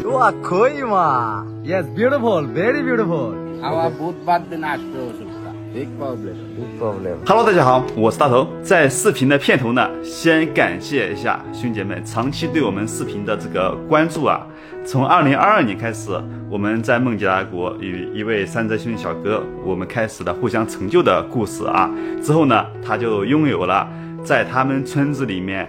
哇，可以嘛 ？Yes, beautiful, very beautiful. Big problem. Hello， 大家好，我是大头。在视频的片头呢，先感谢一下兄姐们长期对我们视频的这个关注啊。从2022年开始，我们在孟加拉国与一位山泽兄弟小哥，我们开始了互相成就的故事啊。之后呢，他就拥有了在他们村子里面，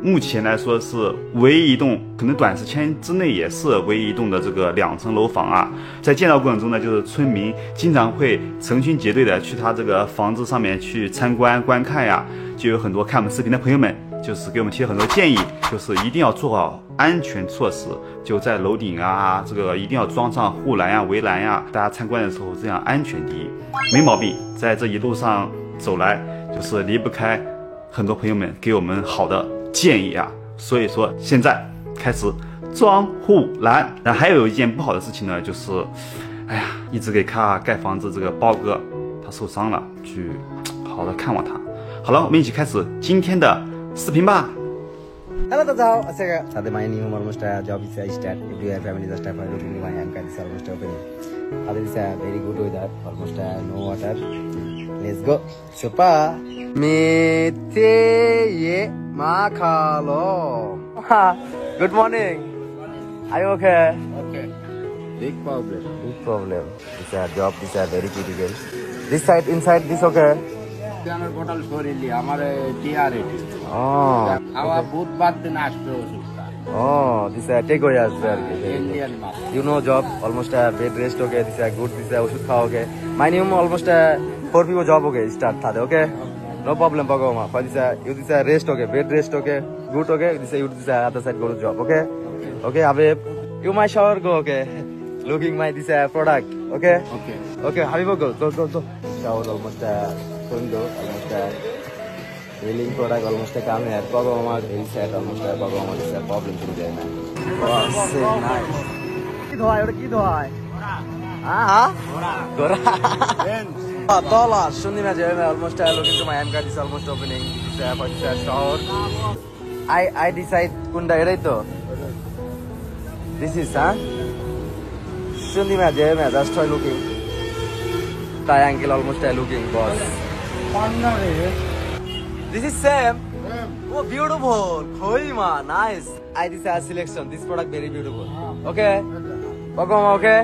目前来说是唯一一栋，可能短时间之内也是唯一一栋的这个2层楼房啊。在建造过程中呢，就是村民经常会成群结队的去他这个房子上面去参观观看呀，就有很多看我们视频的朋友们，就是给我们提很多建议，就是一定要做好安全措施，就在楼顶啊，这个一定要装上护栏呀、围栏呀，大家参观的时候这样安全第一，没毛病。在这一路上走来，就是离不开很多朋友们给我们好的建议啊，所以说现在开始装护栏。那还有一件不好的事情呢，就是，哎呀，一直给卡盖房子这个包哥他受伤了，去好好的看望他。好了，我们一起开始今天的视频吧。Hello, 大家好，我是他的 my new almost job is start. If you have family just start looking my am is almost opening. Other is very good weather, almost no water. Let's go. Super. Mete Makalo. Good morning. Are you okay? Okay. Big problem. Big problem. This job is very critical. This side, inside, this okay? আমার বোতল শরীরে আমার TRA Oh. আমার বুধবার দিন আসবে ওষুধটা Oh, this take away as well. Indian মাছ You know job, almost bed rest okay, this good, this oshud kha okay. My name almost 4 people job okay, start thade okay. No problem Bagoma. For this you this rest okay, bed rest okay, good okay. This you this other side go to job okay. Okay, Habib, you my shower go okay. Looking my this product okay. Okay Okay, Habib go. Shower almost window almost wheeling product almost come here. Bagoma is set almost Bagoma is a problem to them. Wow, so nice. কি ধয় ওটা কি ধয় হ্যাঁ গোরা Tola, Shundi Major, almost looking to my M card is almost opening. This shower. I decide Kunda Ereto. This is Shundi Major, just try looking. Triangle almost looking, boss. This is same. Oh, beautiful. Khoima, nice. I decide selection. This product very beautiful. Okay. Bagoma, okay.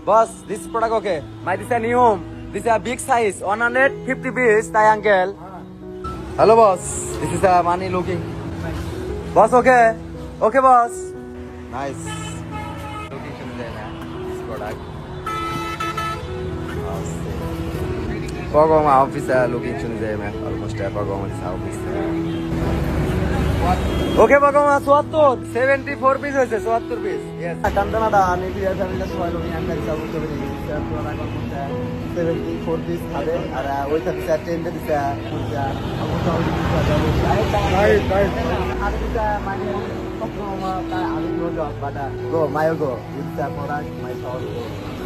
Boss, this product okay. My design new home. This is a big size, 150 piece triangle. Hello, boss. This is a money looking. Boss, okay? Okay, boss. Nice. Location there, this product. Pagoma office location there, man. Almost Pagoma is office. Okay, Pagoma, 74 pieces, 74 piece. Yes. Canada, maybe your family just follow me and carry out 74 piece are with a 10 is but go, my go, with the product, my soul.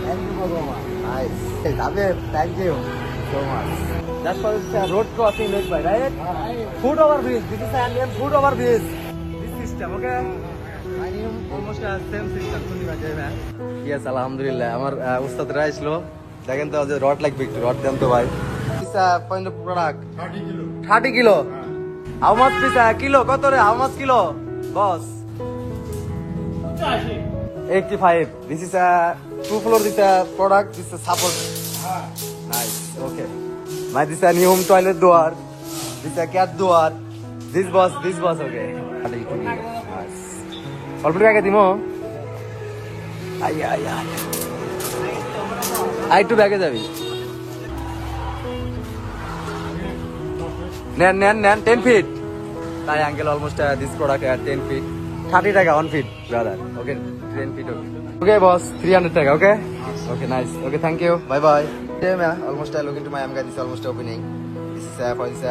Thank you, Pagoma. Nice. Thank you so much. That's for road crossing, right? Food over bridge. This is an food over bridge. This system, okay? I am almost same system. Yes, Alhamdulillah. Our Ustad Raislo. Second, the rod like big rod them to buy. This point of product. 30 kilo. How much is a kilo? How much kilo? Boss. 85. This is a 2 floor. This product. This is support. Nice. Okay. My this a new home toilet door. This a cat door. This boss. Okay. Nice. Already I get him. I to bag যাবি নেন 10 feet triangle almost this product at 10 feet 30 টাকা 1 feet brother okay 10 feet okay boss 300 টাকা okay nice okay thank you bye bye almost looking to my am guys almost opening this is for this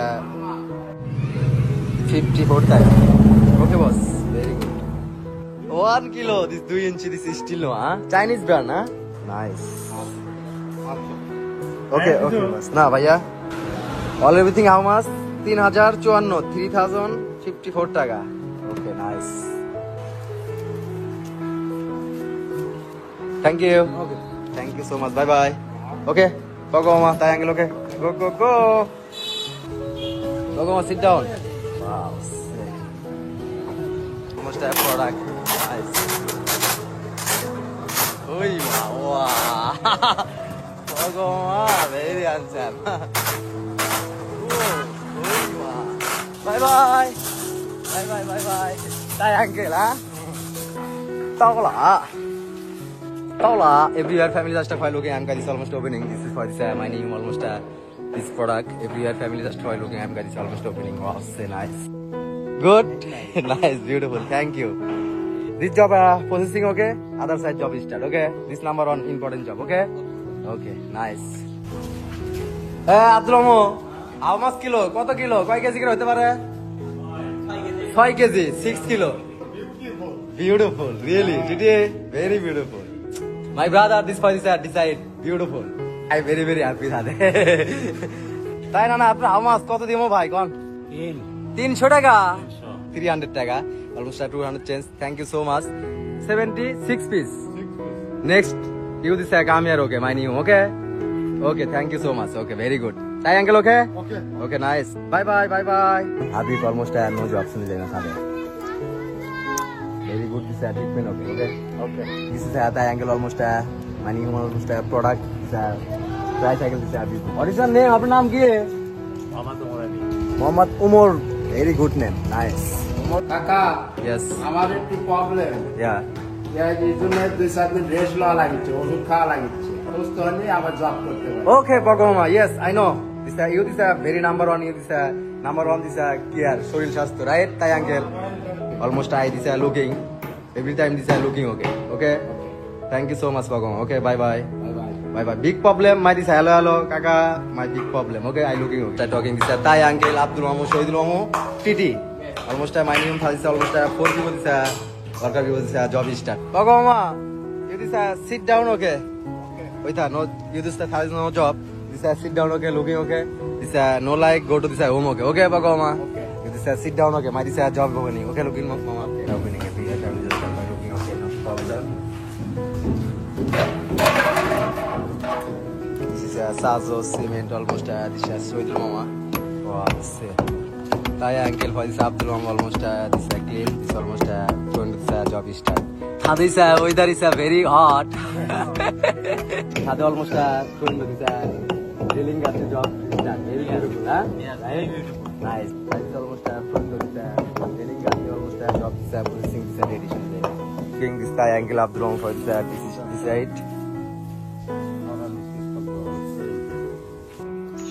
54 টাকা okay boss very good 1 kilo this 2 inch this is still Chinese brand nice okay boss na bhaiya all everything how much 3054 টাকা okay Nice. Thank you. Okay. Thank you so much. Bye bye. Okay. Go mama. Triangle. Okay. Go. Go mama. Sit down. Wow. Sick. Almost a product. Nice. Oi wow. Go mama. Very handsome. Oi wow. Bye bye. Bye. Triangle, huh? Taula. Everywhere family just while looking, I'm guys almost opening. This is for this my name almost this product. Everywhere family just while looking, I'm guys almost opening. Wow, so nice. Good. Nice, beautiful. Thank you. This job processing okay. Other side job is start. Okay. This number one important job. Okay. Okay. Nice. Abdulamo, how much kilo? কত kilo? কয় KG করে হতে পারে? 5 KG, 6 kilo. Beautiful, really. Today, very beautiful. My brother, this for this decide. Beautiful. I'm very happy that. তাই না আপনি how much কত দিমো ভাই কোন? 300 টাকা. 300 টাকা. Almost 200 change. Thank you so much. 76 piece. Next, you this come here, okay? My new, okay? Okay, thank you so much. Okay, very good. Triangle, okay? Okay. Okay, nice. Bye. Habib almost no job in the very good. This treatment, okay? This is a triangle almost my new almost product. This tricycle. This Habib. What is your name? Your name ki hai? Mohammad Umar. Very good name. Nice. কাকা Yes. আমার একটু problem Yeah. এই জন্য 2-4 দিন rest লওয়া লাগিচ্ছে ওষুধ খাওয়া লাগিচ্ছে সুস্থ হলে আবার জব করতে পারি Okay, Bogoma. Yes, I know. This you this very number one. You this number one. This care. Soril Shastro, right? Triangle. Almost I this looking. Every time this looking. Okay. Thank you so much, Bogoma. Okay, bye. Bye bye Big problem. My this hello, Kaka. My big problem. Okay, I looking. Start talking this Triangle. Abdul Mamu, Shohidul Mamu, TT. Almost my name is almost 4 people. This worker people this job is start. Bogoma, you this sit down. Okay. Wait, no. You this no job. This sit down. Okay, looking. Okay. This no like go to this home. Okay, Bogoma. Okay. You this sit down. Okay. My this job opening. Okay, looking, Mama. Opening. Every time just looking. Okay, no problem. This is Sazo cement almost. This is Soidul Mama. Wow, see. Triangle for this Abdul Mama almost. This clean. This almost going to this job start. This weather is very hot. This almost going to this drilling at the job start. Very beautiful, huh? Yes, very beautiful. Nice. This is almost going to this drilling at the almost job processing this edition. King this Triangle Abdul Mama for this side.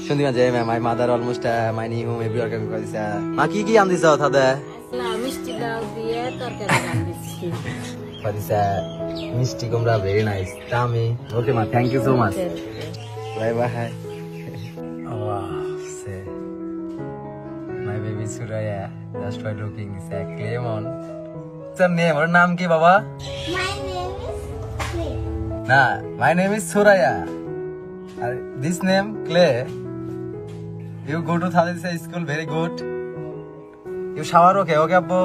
Shundi ma jai my mother almost my new home every organ for this ma ki andi sa thada না মিষ্টি দাও দিয়ে তরকারি রান্ধিছি for this misti kumra very nice tami okay ma thank you so much bye wow say my baby Suraya just try looking this claim on sir name or naam ki baba My name is Clay. na my name is Suraya this name Clay. You go to Thadis school, very good. You shower, okay, Abbo?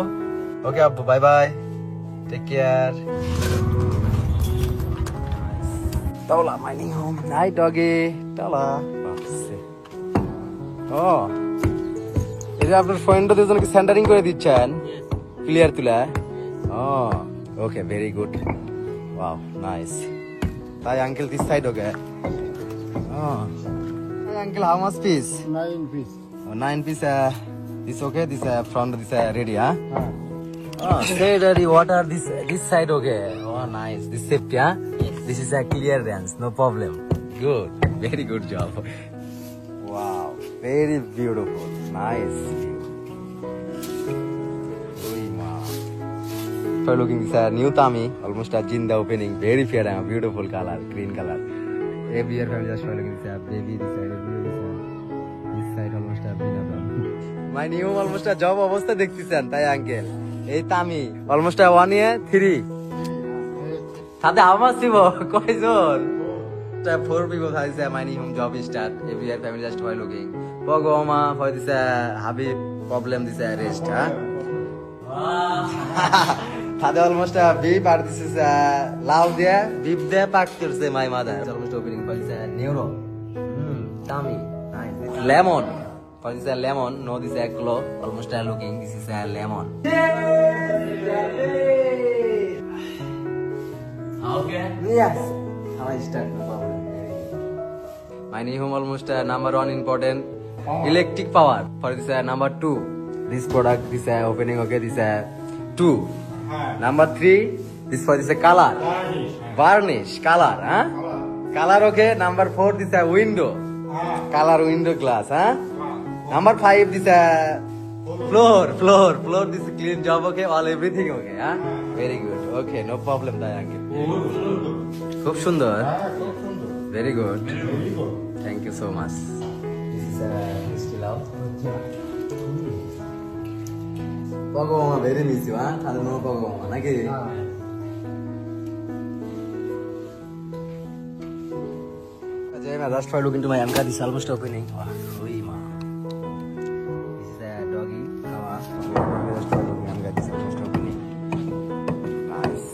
Okay, Abbo, bye. Take care. Taula, mining home. Night, doggy. Taula. Oh. Is it after friend of this centering করে দিচ্ছেন? Clear তুলা? Oh, okay, very good. Wow, nice. তাই uncle this side, okay? Oh. Uncle, how much piece? 9 piece 9 piece. This okay? This front, this ready, huh? Oh, stay ready. What are this side okay? Oh, nice. This safety, huh? Yes. This is a clearance, no problem. Good, very good job. Wow, very beautiful, nice. For looking this new Tami, almost a Jinda opening, very fair and beautiful color, green color. Every year family just looking this baby this side almost a been my new almost a job অবস্থা দেখতেছেন তাই uncle এই তামি almost a 1 year 3 সাথে আমার দিব কয়জন 4 people has my new job start every year family just while looking Bogoma for this Habib problem this rest huh Tade almost beef and this is loud there. Beef there packed to my mother. It's almost opening for this neuro. Tummy. Nice. It's lemon. For this lemon, no this claw. Almost looking. This is lemon. Okay. Yes. How I start? No problem. My new home almost number 1 important. Electric power. For this number 2. This product, this opening, okay, this 2. Number 3, this for this color. Varnish, color, huh? Color, okay. Number 4, this window. Color window glass, huh? Number 5, this floor, this clean job, okay. All everything, okay, huh? Very good. Okay, no problem, Dayangi. Khub sundar. Very good. Thank you so much. This is still out. Pagoma very miss you, huh? I don't know Pagoma. Naki. Just try looking to my Amka. This is almost opening. This is a doggy. Just try looking Amka. This is almost opening. Nice.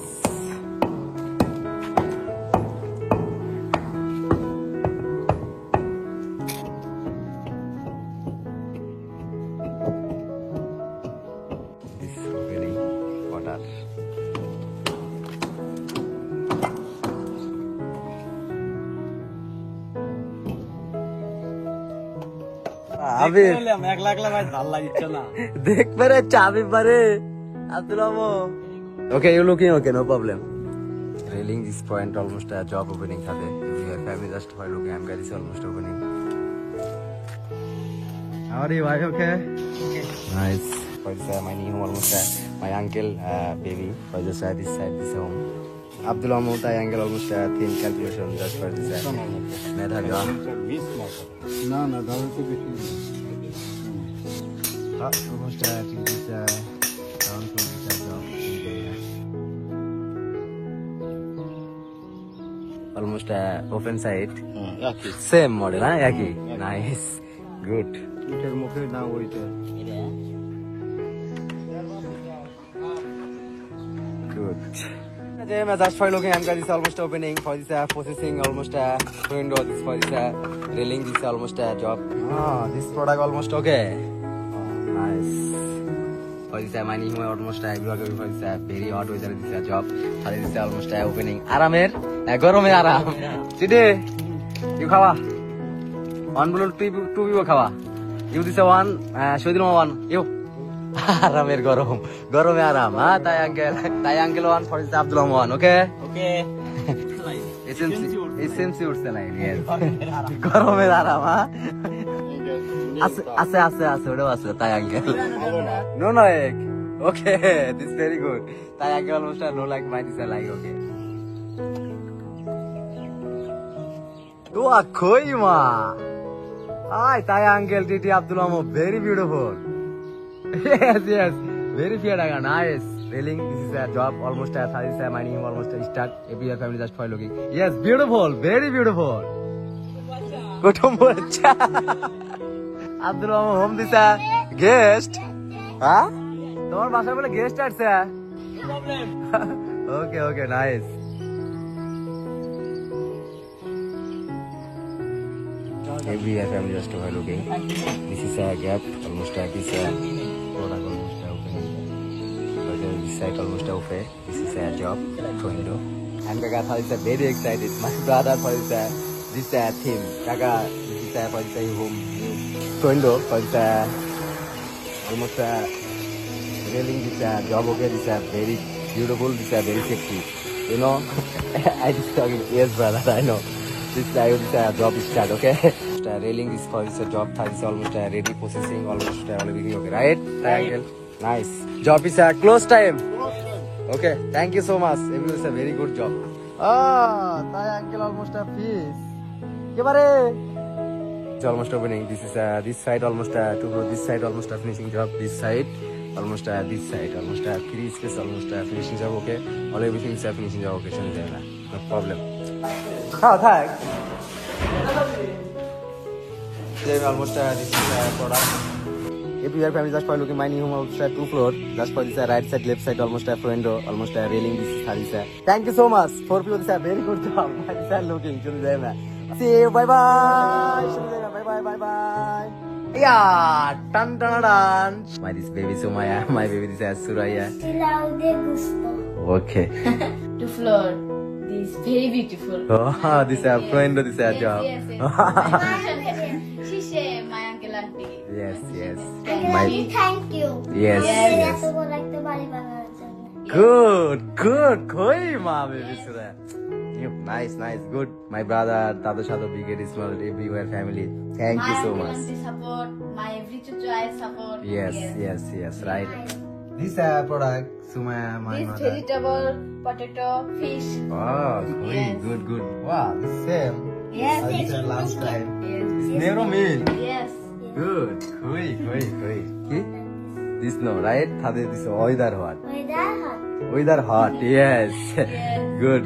Okay, you're looking okay, no problem. Railing this point almost a job opening. Your family just for looking, I'm getting almost opening. How are you? Are you okay? Nice. For this, my new home almost my uncle baby. For this side, this home. Abdullah Mota angle almost thin calculation just for this. Medhaga. No, that will be Almost this down from this job. Almost open side. Same model, huh? Yaki. Nice. Good. Good. Just for looking, I'm this almost opening for this processing almost window. This for this railing. This almost job. This product almost okay. Nice. For this my new almost for this very hot weather. This job. For this almost opening. Aramer. Gorome aram. Today you khawa. One blue two you khawa. You this one. Show them one. You. Aramer gorom. Gorome aram. Ah, tay uncle one for this Abdullah one. Okay. Okay. SMC would say like yes. Gorome aram. Ah. Ase. What was tay uncle? No egg. Okay. This is very good. Tay uncle almost no like mine is like okay. Dua koi ma. Ay, tay uncle Titi Abdullah mo very beautiful. Yes. Very fair, nice. Railing, this is a job almost a 37 mining almost a start. Every year family just for looking. Yes, beautiful, very beautiful. Good to watch. Abdullah home this a guest. Huh? Tomar basha bole guest at se. No problem. Okay, nice. Every year family just for looking. This is a gap almost a this product almost opening. This side almost open. This is a job window. And Kaka is very excited. My brother for this theme. Kaka this is for this home window for this almost railing this job. Okay, this very beautiful. This very sexy. You know, I just talking. Yes, brother, I know. This job is start. Okay. Railing this for this job. This almost ready processing. Almost everything okay, right? Triangle. Nice. Job is close time. Okay. Thank you so much. It was a very good job. Triangle almost a piece. It's almost opening. This is this side almost to go. This side almost a finishing job. This side almost this side almost 3 space almost finishing job. Okay. All everything is finishing job. Okay. No problem. Thanks. Almost this is product. if your family just for looking my new home almost 2 floor, just for this right side, left side, almost a window, almost a railing. This is Harisa. Thank you so much for people. This is very good job. This is looking. See you. Bye bye. Bye bye. Yeah, dun dun dun. My this baby Sumaya, my baby this is Suraya. Still de gusto. Okay. 2 floor. This is very beautiful. Oh, this is a friend. This is a job. She say my uncle auntie. Yes, yes. Uncle, thank you. Yes, yes. Good. Koi ma baby Suraya. Nice, good. My brother, Dada Shado, big small, everywhere family. Thank you so much. My support, my every child support. Yes, right. This product, Sumaya, my This mother. vegetable, potato, fish. Oh, Yes. good. Wow, the same. Yes. I did last time. Yes. Never meal. Yes. Good. Koi. Okay? This no, right? Thade this weather hot. Weather hot, yes. Good.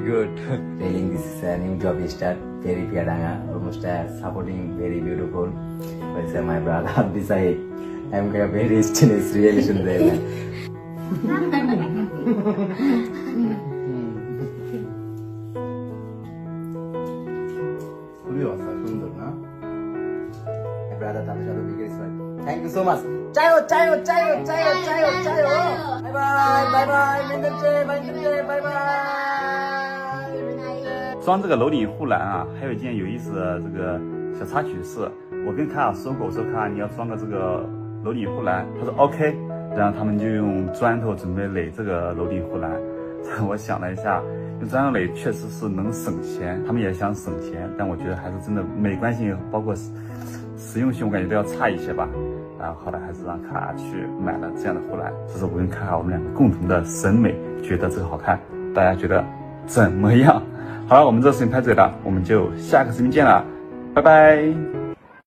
Telling this is a new job start. Very piadanga, almost supporting, very beautiful. But my brother, this I'm a very strange relation there. My brother, thank you so much. Chayo. Bye bye. 装这个楼顶护栏啊，还有一件有意思的这个小插曲是，我跟卡尔说过，我说卡尔你要装个这个楼顶护栏，他说 OK， 然后他们就用砖头准备垒这个楼顶护栏。我想了一下，用砖头垒确实是能省钱，他们也想省钱，但我觉得还是真的美观性包括实用性，我感觉都要差一些吧。然后后来还是让卡尔去买了这样的护栏，这是我跟卡尔我们两个共同的审美，觉得这个好看，大家觉得怎么样？好了，我们这视频拍这里了，我们就下个视频见了，拜拜。